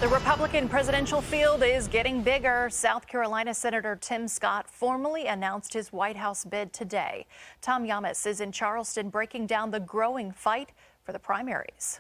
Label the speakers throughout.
Speaker 1: The Republican presidential field is getting bigger. South Carolina Senator Tim Scott formally announced his White House bid today. Tom Yamas is in Charleston breaking down the growing fight for the primaries.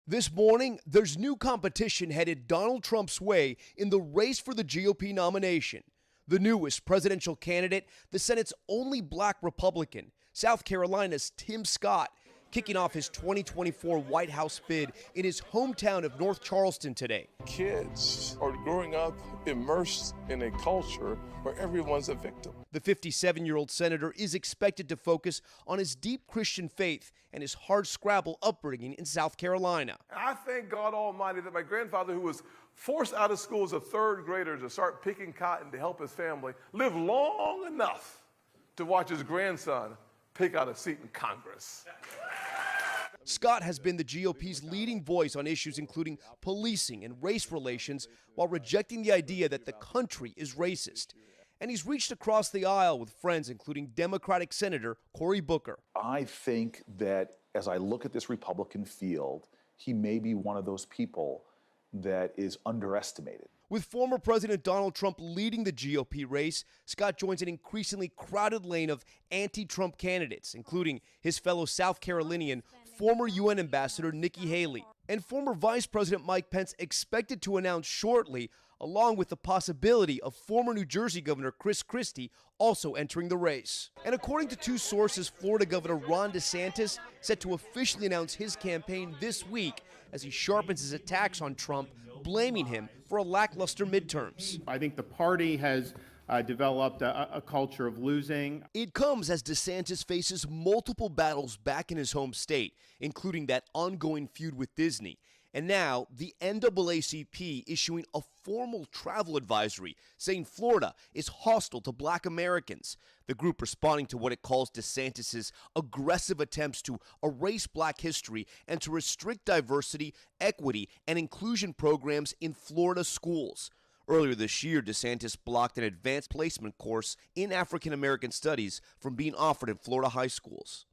Speaker 2: This morning, there's new competition headed Donald Trump's way in the race for the GOP nomination. The newest presidential candidate, the Senate's only black Republican, South Carolina's Tim Scott, kicking off his 2024 White House bid in his hometown of North Charleston today.
Speaker 3: Kids are growing up immersed in a culture where everyone's a victim.
Speaker 2: The 57-year-old senator is expected to focus on his deep Christian faith and his hard-scrabble upbringing in South Carolina.
Speaker 4: I thank God Almighty that my grandfather, who was forced out of school as a third grader to start picking cotton to help his family, lived long enough to watch his grandson pick out a seat in Congress.
Speaker 2: Scott has been the GOP's leading voice on issues including policing and race relations while rejecting the idea that the country is racist. And he's reached across the aisle with friends including Democratic Senator Cory Booker.
Speaker 5: I think that as I look at this Republican field, he may be one of those people that is underestimated.
Speaker 2: With former President Donald Trump leading the GOP race, Scott joins an increasingly crowded lane of anti-Trump candidates, including his fellow South Carolinian, former UN Ambassador Nikki Haley, and former Vice President Mike Pence expected to announce shortly, along with the possibility of former New Jersey Governor Chris Christie also entering the race. And according to two sources, Florida Governor Ron DeSantis set to officially announce his campaign this week as he sharpens his attacks on Trump, blaming him for a lackluster midterms.
Speaker 6: I think the party has developed a culture of losing.
Speaker 2: It comes as DeSantis faces multiple battles back in his home state, including that ongoing feud with Disney. And now the NAACP issuing a formal travel advisory saying Florida is hostile to black Americans. The group responding to what it calls DeSantis' aggressive attempts to erase black history and to restrict diversity, equity, and inclusion programs in Florida schools. Earlier this year, DeSantis blocked an advanced placement course in African American studies from being offered in Florida high schools.